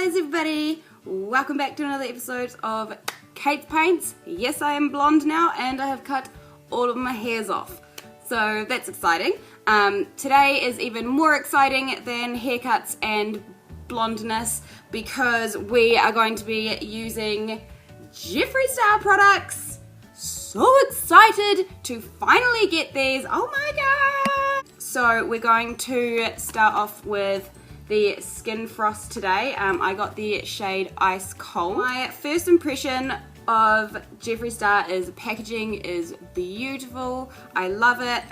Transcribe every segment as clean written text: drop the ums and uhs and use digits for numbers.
guys, everybody. Welcome back to another episode of Kate's Paints. Yes, I am blonde now and I have cut all of my hairs off. So that's exciting. Today is even more exciting than haircuts and blondness because we are going to be using Jeffree Star products. So excited to finally get these. Oh my god. So we're going to start off with the Skin Frost today. I got the shade Ice Cold. My first impression of Jeffree Star is packaging is beautiful. I love it.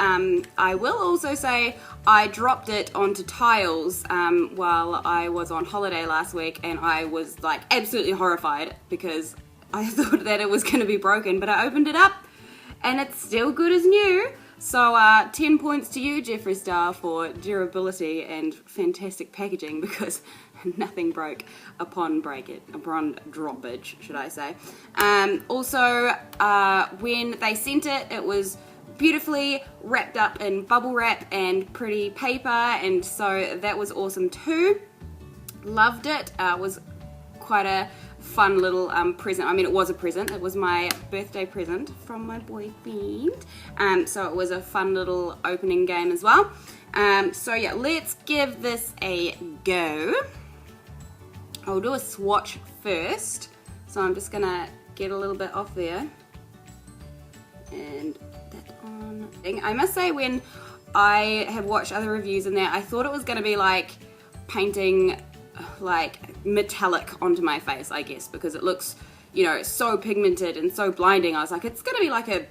I will also say I dropped it onto tiles while I was on holiday last week, and I was like absolutely horrified because I thought that it was going to be broken, but I opened it up and it's still good as new. So 10 points to you, Jeffree Star, for durability and fantastic packaging because nothing broke upon droppage, should I say. Also, when they sent it, it was beautifully wrapped up in bubble wrap and pretty paper, and so that was awesome too. Loved it. Was quite a fun little present. I mean, it was a present. It was my birthday present from my boyfriend. So it was a fun little opening game as well. So yeah, let's give this a go. I'll do a swatch first. So I'm just gonna get a little bit off there. And that on. I must say, when I have watched other reviews in there, I thought it was gonna be like painting like metallic onto my face, I guess, because it looks, you know, so pigmented and so blinding. I was like, it's gonna be like a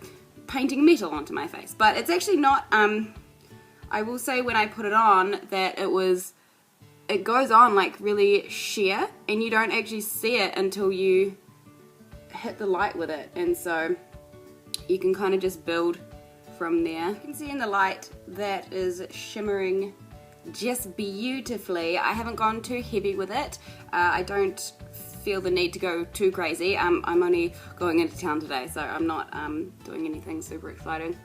painting metal onto my face, but it's actually not. I will say when I put it on that it goes on like really sheer, and you don't actually see it until you hit the light with it, and so you can kind of just build from there. You can see in the light that is shimmering just beautifully. I haven't gone too heavy with it. I don't feel the need to go too crazy. I'm only going into town today, so I'm not doing anything super exciting.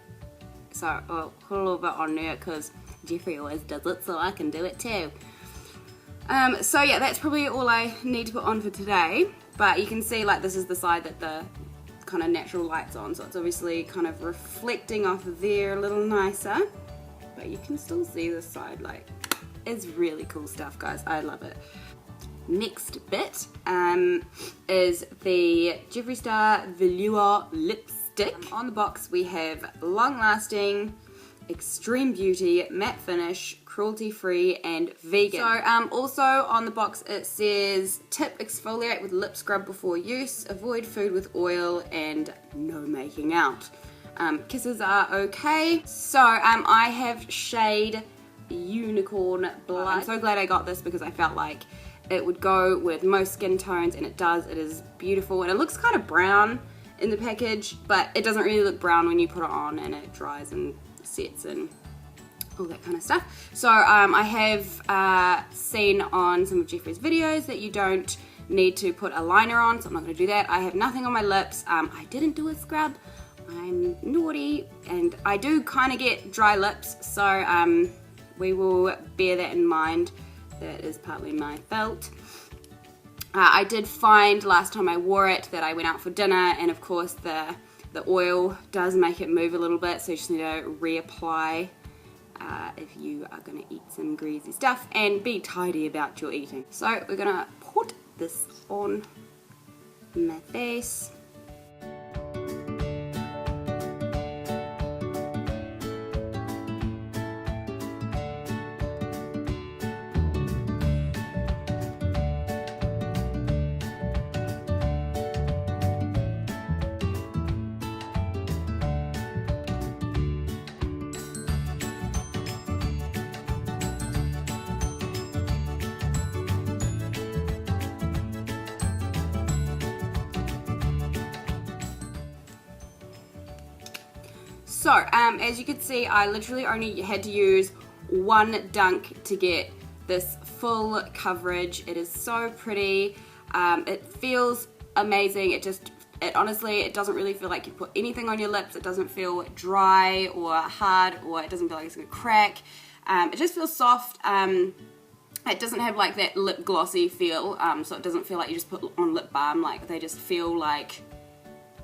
So I'll put a little bit on there because Jeffree always does it, so I can do it too. So yeah, that's probably all I need to put on for today. But you can see, like, this is the side that the kind of natural light's on, so it's obviously kind of reflecting off of there a little nicer. But you can still see this side. Like, it's really cool stuff, guys. I love it. Next bit is the Jeffree Star Velour lipstick. On the box we have long lasting, extreme beauty, matte finish, cruelty free and vegan. So also on the box it says tip, exfoliate with lip scrub before use, avoid food with oil, and no making out. Kisses are okay. So I have shade Unicorn Blood. I'm so glad I got this because I felt like it would go with most skin tones, and it does. It is beautiful, and it looks kind of brown in the package, but it doesn't really look brown when you put it on and it dries and sets and all that kind of stuff. So I have seen on some of Jeffree's videos that you don't need to put a liner on, so I'm not going to do that. I have nothing on my lips. I didn't do a scrub. I'm naughty, and I do kind of get dry lips, so we will bear that in mind. That is partly my fault. I did find last time I wore it that I went out for dinner, and of course the oil does make it move a little bit, so you just need to reapply if you are going to eat some greasy stuff, and be tidy about your eating. So we're going to put this on my face. So, as you can see, I literally only had to use one dunk to get this full coverage. It is so pretty. It feels amazing. It honestly, it doesn't really feel like you put anything on your lips. It doesn't feel dry or hard, or it doesn't feel like it's gonna crack. It just feels soft. It doesn't have like that lip glossy feel, so it doesn't feel like you just put on lip balm. Like, they just feel like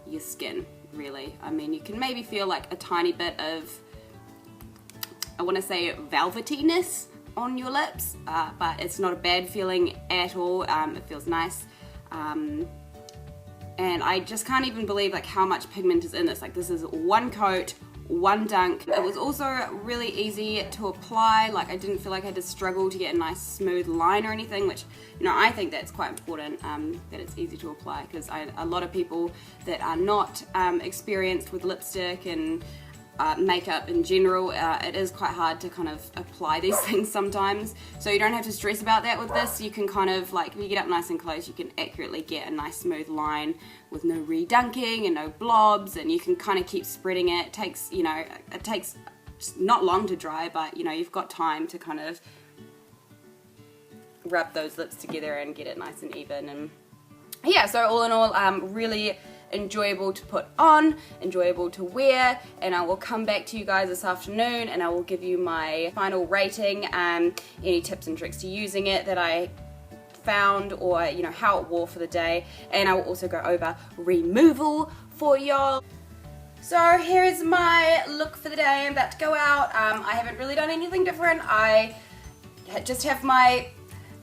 your skin, really. I mean, you can maybe feel like a tiny bit of, I want to say, velvetiness on your lips, but it's not a bad feeling at all. It feels nice. And I just can't even believe like how much pigment is in this. Like, this is one coat, one dunk. It was also really easy to apply. Like, I didn't feel like I had to struggle to get a nice smooth line or anything, which, you know, I think that's quite important, that it's easy to apply, because a lot of people that are not experienced with lipstick and makeup in general, it is quite hard to kind of apply these things sometimes. So you don't have to stress about that with this. You can kind of, like, if you get up nice and close, you can accurately get a nice smooth line with no redunking and no blobs, and you can kind of keep spreading it. It takes, you know, it takes not long to dry, but, you know, you've got time to kind of rub those lips together and get it nice and even. And yeah, so all in all, really enjoyable to put on, enjoyable to wear, and I will come back to you guys this afternoon and I will give you my final rating, any tips and tricks to using it that I found, or, you know, how it wore for the day, and I will also go over removal for y'all. So here's my look for the day. I'm about to go out. I haven't really done anything different. I just have my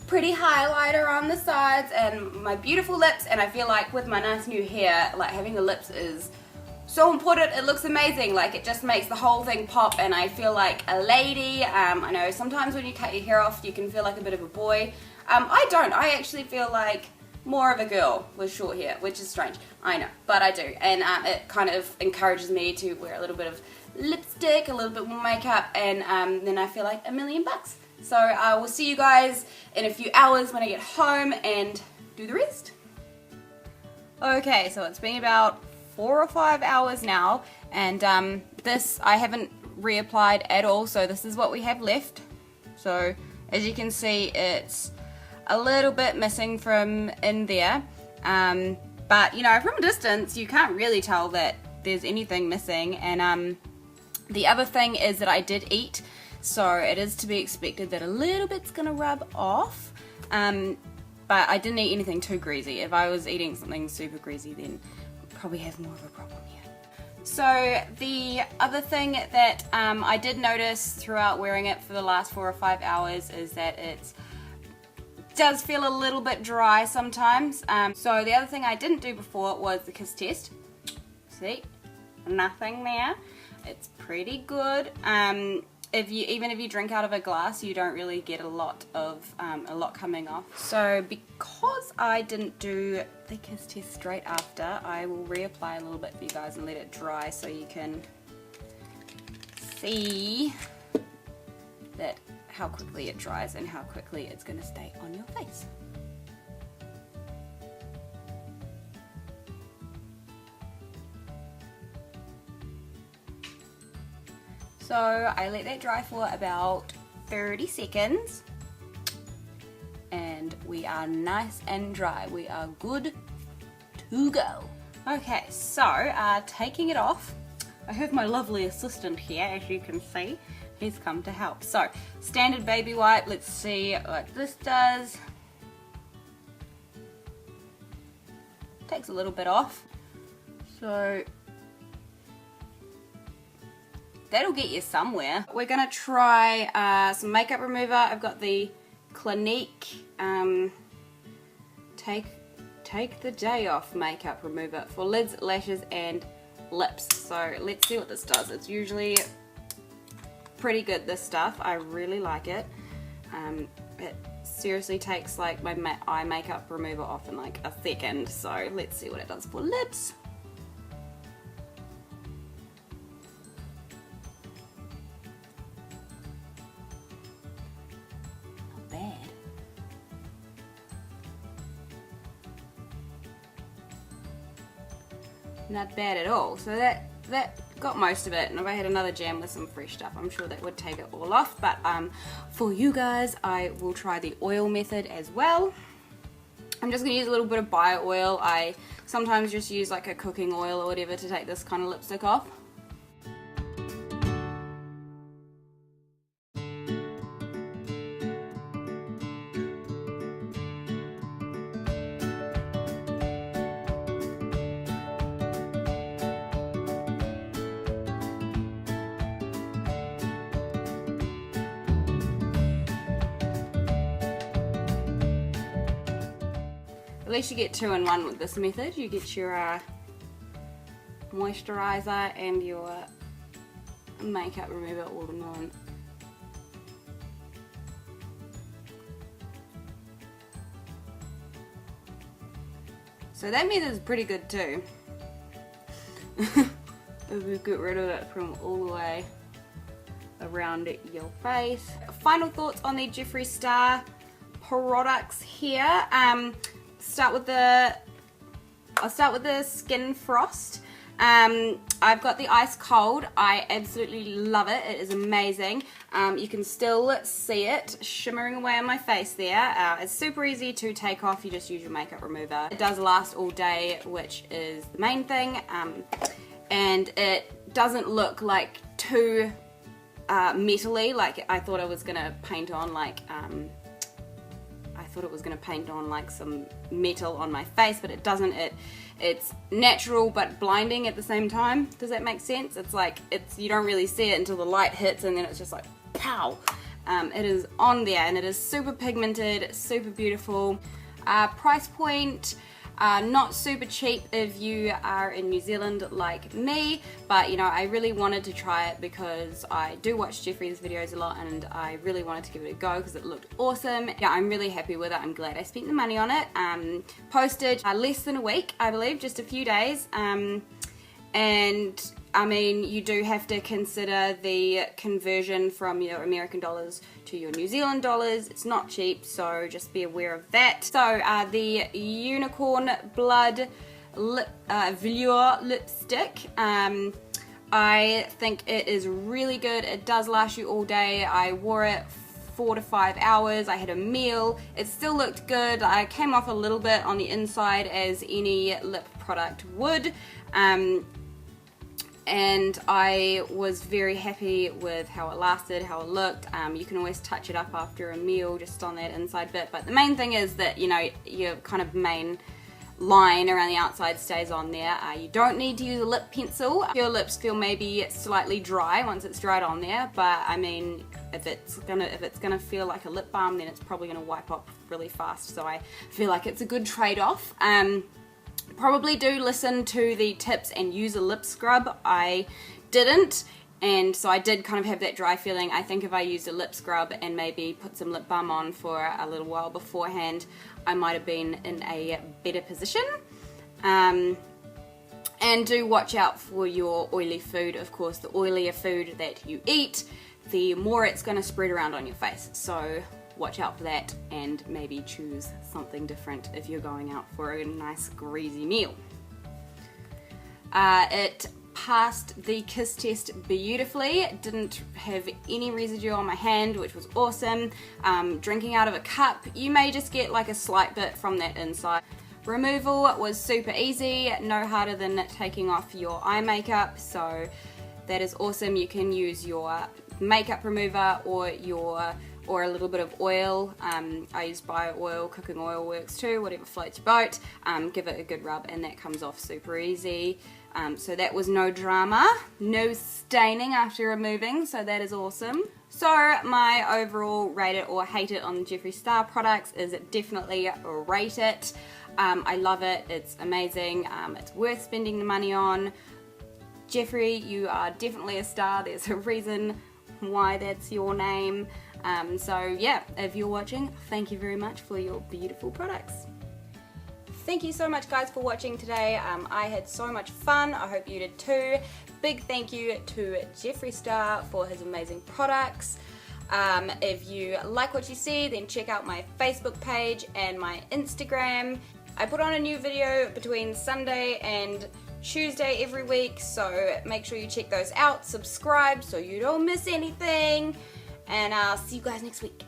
pretty highlighter on the sides and my beautiful lips, and I feel like with my nice new hair, like, having the lips is so important. It looks amazing. Like, it just makes the whole thing pop, and I feel like a lady. I know sometimes when you cut your hair off you can feel like a bit of a boy. I don't. I actually feel like more of a girl with short hair, which is strange, I know, but I do, and it kind of encourages me to wear a little bit of lipstick, a little bit more makeup, and then I feel like $1,000,000. So I will see you guys in a few hours when I get home and do the rest. Okay, so it's been about 4 or 5 hours now, and this I haven't reapplied at all, so this is what we have left. So as you can see, it's a little bit missing from in there, but, you know, from a distance you can't really tell that there's anything missing. And the other thing is that I did eat, so it is to be expected that a little bit's gonna rub off, but I didn't eat anything too greasy. If I was eating something super greasy, then I'd probably have more of a problem here. So the other thing that I did notice throughout wearing it for the last 4 or 5 hours is that it does feel a little bit dry sometimes. So the other thing I didn't do before was the kiss test. See, nothing there. It's pretty good. Even if you drink out of a glass, you don't really get a lot coming off. So because I didn't do the kiss test straight after, I will reapply a little bit for you guys and let it dry so you can see that how quickly it dries and how quickly it's going to stay on your face. So I let that dry for about 30 seconds and we are nice and dry. We are good to go. Okay, so taking it off, I have my lovely assistant here, as you can see. He's come to help. So standard baby wipe, let's see what this does. Takes a little bit off. So that'll get you somewhere. We're gonna try some makeup remover. I've got the Clinique Take the Day Off makeup remover for lids, lashes, and lips. So let's see what this does. It's usually pretty good, this stuff. I really like it. It seriously takes like my eye makeup remover off in like a second. So let's see what it does for lips. Not bad at all. So that got most of it, and if I had another jam with some fresh stuff, I'm sure that would take it all off. But for you guys, I will try the oil method as well. I'm just gonna use a little bit of bio oil. I sometimes just use like a cooking oil or whatever to take this kind of lipstick off. least you get 2 in 1 with this method. You get your moisturizer and your makeup remover all in one. So that method is pretty good too. If we get rid of it from all the way around your face. Final thoughts on the Jeffree Star products here. I'll start with the Skin Frost. I've got the ice cold. I absolutely love it. It is amazing. You can still see it shimmering away on my face there. It's super easy to take off. You just use your makeup remover. It does last all day, which is the main thing. And it doesn't look like too metally, like I thought I was gonna paint on like some metal on my face, but it doesn't. It's natural but blinding at the same time. Does that make sense? It's like you don't really see it until the light hits, and then it's just like pow. It is on there, and it is super pigmented, super beautiful. Price point. Not super cheap if you are in New Zealand like me, but you know, I really wanted to try it because I do watch Jeffree's videos a lot, and I really wanted to give it a go because it looked awesome. Yeah, I'm really happy with it. I'm glad I spent the money on it. Postage less than a week, I believe, just a few days. And I mean, you do have to consider the conversion from your American dollars to your New Zealand dollars. It's not cheap, so just be aware of that. So the Unicorn Blood Velour lipstick. I think it is really good. It does last you all day. I wore it 4 to 5 hours. I had a meal. It still looked good. I came off a little bit on the inside, as any lip product would. And I was very happy with how it lasted, how it looked. You can always touch it up after a meal just on that inside bit, but the main thing is that, you know, your kind of main line around the outside stays on there. You don't need to use a lip pencil. Your lips feel maybe slightly dry once it's dried on there, but I mean, if it's gonna feel like a lip balm, then it's probably gonna wipe off really fast, so I feel like it's a good trade-off. Probably do listen to the tips and use a lip scrub. I didn't, and so I did kind of have that dry feeling. I think if I used a lip scrub and maybe put some lip balm on for a little while beforehand, I might have been in a better position. And do watch out for your oily food. Of course, the oilier food that you eat, the more it's going to spread around on your face. So watch out for that, and maybe choose something different if you're going out for a nice greasy meal. It passed the kiss test beautifully. It didn't have any residue on my hand, which was awesome. Drinking out of a cup, you may just get like a slight bit from that inside. Removal was super easy, no harder than taking off your eye makeup, so that is awesome. You can use your makeup remover or a little bit of oil. I use bio oil, cooking oil works too, whatever floats your boat. Give it a good rub and that comes off super easy. So that was no drama, no staining after removing, so that is awesome. So my overall rate it or hate it on the Jeffree Star products is definitely rate it. I love it, it's amazing, it's worth spending the money on. Jeffree, you are definitely a star. There's a reason why that's your name. So yeah, if you're watching, thank you very much for your beautiful products. Thank you so much guys for watching today. I had so much fun. I hope you did too. Big thank you to Jeffree Star for his amazing products. If you like what you see, then check out my Facebook page and my Instagram. I put on a new video between Sunday and Tuesday every week, so make sure you check those out. Subscribe so you don't miss anything, and I'll see you guys next week.